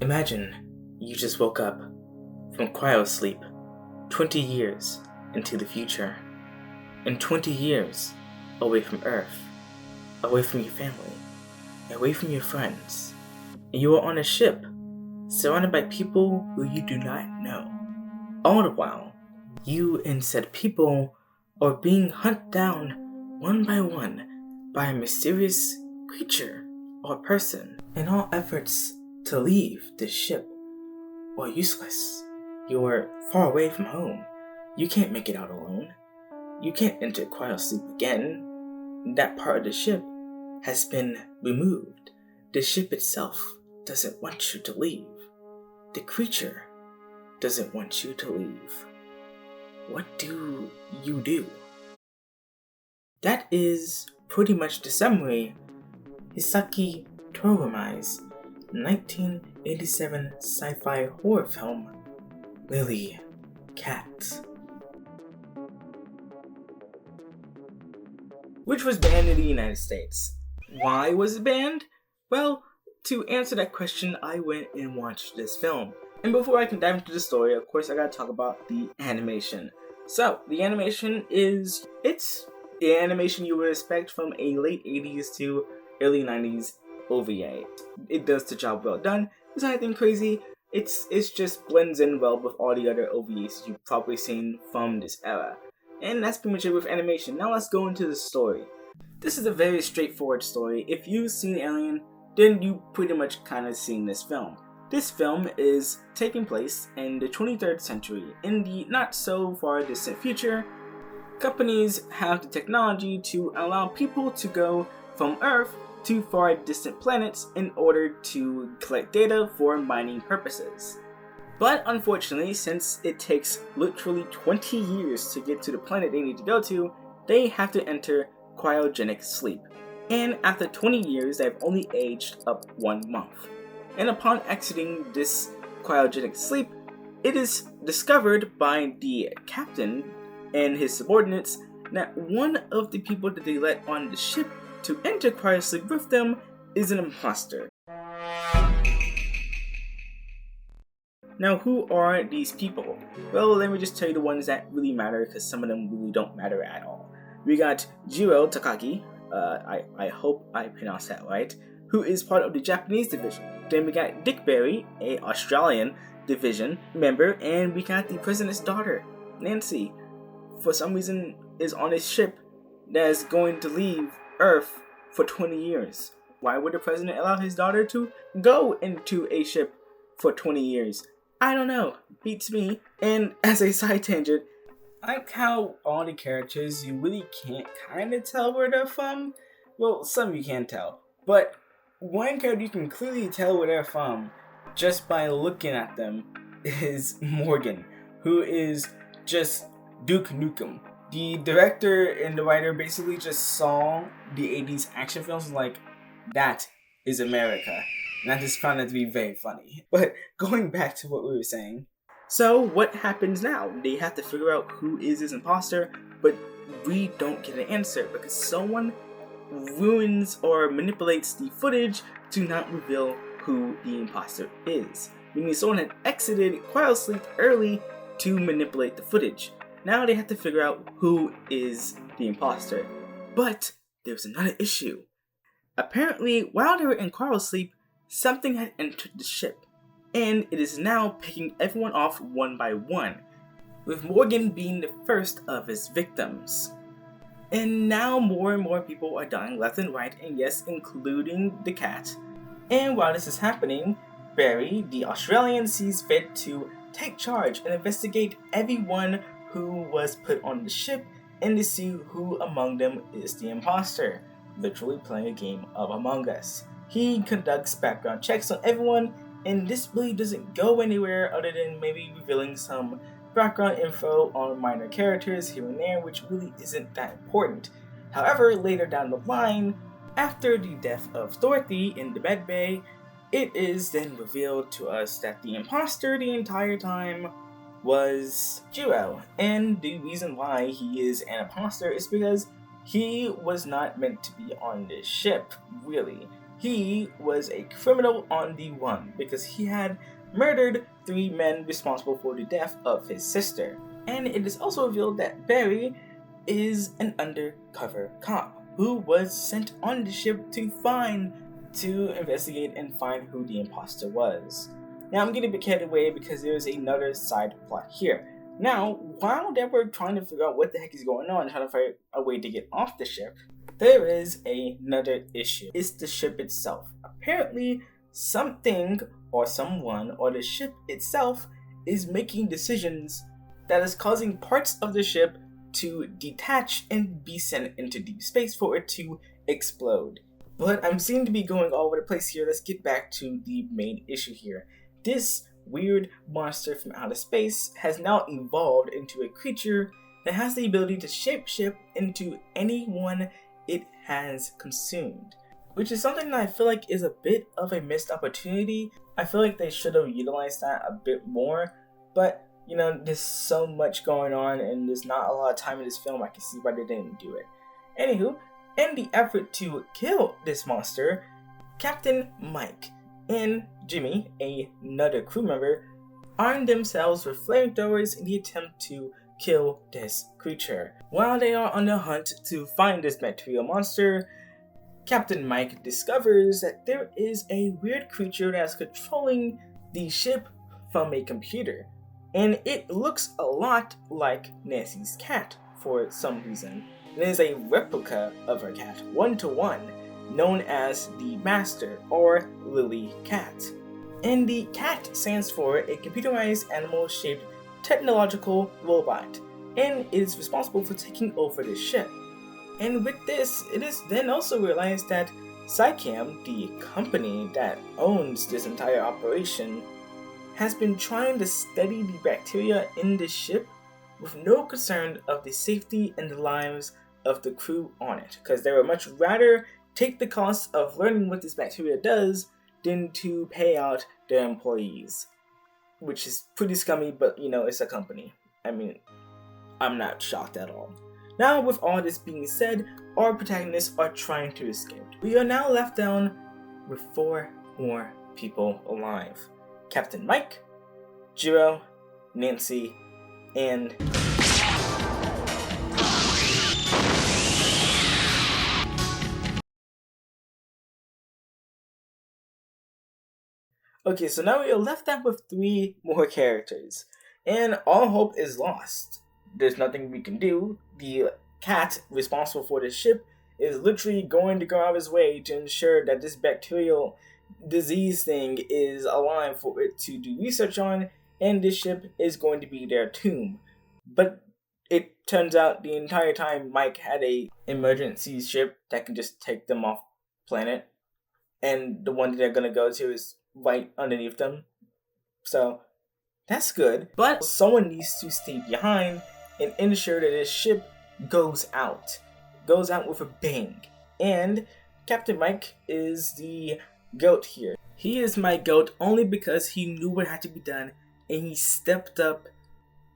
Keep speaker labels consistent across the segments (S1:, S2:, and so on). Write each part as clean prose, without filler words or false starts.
S1: Imagine you just woke up from cryosleep 20 years into the future, and 20 years away from Earth, away from your family, away from your friends, and you are on a ship surrounded by people who you do not know. All the while, you and said people are being hunted down one by a mysterious creature or person, and all efforts to leave the ship are useless. You're far away from home. You can't make it out alone. You can't enter cryosleep again. That part of the ship has been removed. The ship itself doesn't want you to leave. The creature doesn't want you to leave. What do you do? That is pretty much the summary Hisaki Toriyama's 1987 sci-fi horror film, Lily C.A.T, which was banned in the United States. Why was it banned? Well, to answer that question, I went and watched this film. And before I can dive into the story, of course I gotta talk about the animation. So, the animation it's the animation you would expect from a late 80s to early 90s OVA. It does the job well done. It's not anything crazy. It's just blends in well with all the other OVAs you've probably seen from this era. And that's pretty much it with animation. Now let's go into the story. This is a very straightforward story. If you've seen Alien, then you pretty much kind of seen this film. This film is taking place in the 23rd century. In the not so far distant future, companies have the technology to allow people to go from Earth to far distant planets in order to collect data for mining purposes. But unfortunately, since it takes literally 20 years to get to the planet they need to go to, they have to enter cryogenic sleep. And after 20 years, they've only aged up 1 month. And upon exiting this cryogenic sleep, it is discovered by the captain and his subordinates that one of the people that they let on the ship to enter cryosleep with them is an imposter. Now, who are these people? Well, let me just tell you the ones that really matter, because some of them really don't matter at all. We got Jiro Takagi, I hope I pronounced that right, who is part of the Japanese division. Then we got Dick Barry, a Australian division member, and we got the president's daughter, Nancy, for some reason is on a ship that is going to leave Earth for 20 years. Why would the president allow his daughter to go into a ship for 20 years? I don't know. Beats me. And as a side tangent, I like how all the characters, you really can't kind of tell where they're from. Well, some you can tell. But one character you can clearly tell where they're from just by looking at them is Morgan, who is just Duke Nukem. The director and the writer basically just saw the 80s action films and like, that is America. And I just found that to be very funny. But going back to what we were saying. So what happens now? They have to figure out who is this imposter, but we don't get an answer because someone ruins or manipulates the footage to not reveal who the imposter is. Meaning someone had exited cryosleep early to manipulate the footage. Now they have to figure out who is the imposter. But there's another issue. Apparently, while they were in cryosleep, something had entered the ship, and it is now picking everyone off one by one, with Morgan being the first of his victims. And now more and more people are dying left and right, and yes, including the cat. And while this is happening, Barry, the Australian, sees fit to take charge and investigate everyone who was put on the ship and to see who among them is the imposter, literally playing a game of Among Us. He conducts background checks on everyone, and this really doesn't go anywhere other than maybe revealing some background info on minor characters here and there, which really isn't that important. However, later down the line, after the death of Dorothy in the medbay, it is then revealed to us that the imposter the entire time was Jiro, and the reason why he is an imposter is because he was not meant to be on this ship, really. he was a criminal on the run because he had murdered 3 men responsible for the death of his sister. And it is also revealed that Barry is an undercover cop who was sent on the ship to investigate and find who the imposter was. Now I'm getting a bit carried away because there's another side plot here. Now, while they were trying to figure out what the heck is going on, trying to find a way to get off the ship, there is another issue. It's the ship itself. Apparently, something or someone or the ship itself is making decisions that is causing parts of the ship to detach and be sent into deep space for it to explode. But I'm seeming to be going all over the place here. Let's get back to the main issue here. This weird monster from outer space has now evolved into a creature that has the ability to shapeshift into anyone it has consumed, which is something that I feel like is a bit of a missed opportunity. I feel like they should have utilized that a bit more, but there's so much going on and there's not a lot of time in this film. I can see why they didn't do it. Anywho, in the effort to kill this monster, Captain Mike and Jimmy, another crew member, armed themselves with flamethrowers in the attempt to kill this creature. While they are on the hunt to find this bacterial monster, Captain Mike discovers that there is a weird creature that's controlling the ship from a computer. And it looks a lot like Nancy's cat for some reason. It is a replica of her cat, 1-to-1, known as the Master, or Lily C.A.T. And the CAT stands for a computerized animal-shaped technological robot, and is responsible for taking over the ship. And with this, it is then also realized that Psycam, the company that owns this entire operation, has been trying to study the bacteria in the ship with no concern of the safety and the lives of the crew on it, because they would much rather take the cost of learning what this bacteria does than to pay out their employees, which is pretty scummy, but it's a company. I mean, I'm not shocked at all. Now, with all this being said, our protagonists are trying to escape. We are now left down with 4 more people alive. Captain Mike, Jiro, Nancy, and okay, so now we are left out with 3 more characters, and all hope is lost. There's nothing we can do. The cat responsible for the ship is literally going to go out of his way to ensure that this bacterial disease thing is alive for it to do research on, and this ship is going to be their tomb. But it turns out the entire time Mike had a emergency ship that can just take them off planet, and the one that they're gonna go to is right underneath them. So that's good, but someone needs to stay behind and ensure that this ship goes out with a bang. And Captain Mike is the GOAT here. He is my GOAT only because he knew what had to be done and he stepped up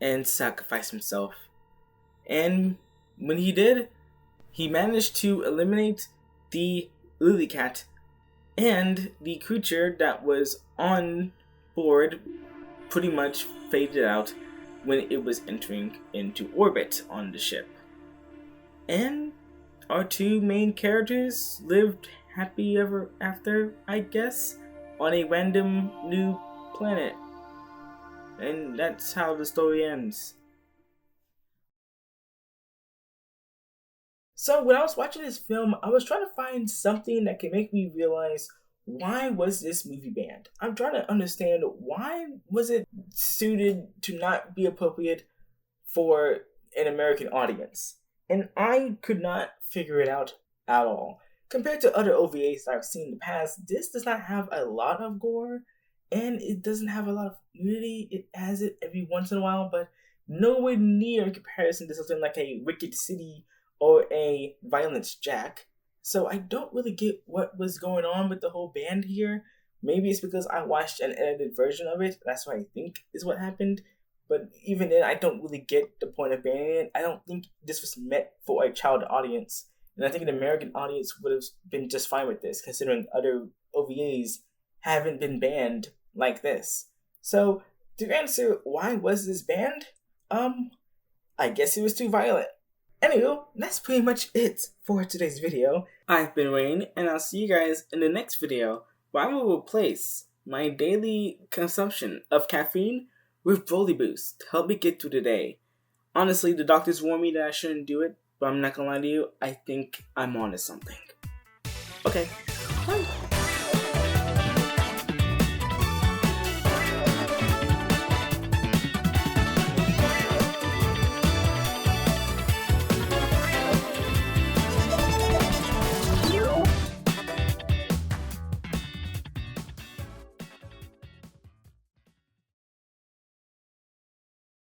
S1: and sacrificed himself. And when he did, he managed to eliminate the Lily C.A.T. and the creature that was on board pretty much faded out when it was entering into orbit on the ship. And our 2 main characters lived happy ever after, I guess, on a random new planet. And that's how the story ends. So when I was watching this film, I was trying to find something that could make me realize, why was this movie banned? I'm trying to understand, why was it suited to not be appropriate for an American audience? And I could not figure it out at all. Compared to other OVAs I've seen in the past, this does not have a lot of gore, and it doesn't have a lot of nudity. It has it every once in a while, but nowhere near in comparison to something like a Wicked City or a Violence Jack. So I don't really get what was going on with the whole band here. Maybe it's because I watched an edited version of it. That's what I think is what happened. But even then, I don't really get the point of banning it. I don't think this was meant for a child audience. And I think an American audience would have been just fine with this, considering other OVAs haven't been banned like this. So, to answer why was this banned, I guess it was too violent. Anywho, that's pretty much it for today's video. I've been Wayne, and I'll see you guys in the next video, where I will replace my daily consumption of caffeine with Broly Boost to help me get through the day. Honestly, the doctors warned me that I shouldn't do it, but I'm not gonna lie to you, I think I'm onto something. Okay, bye.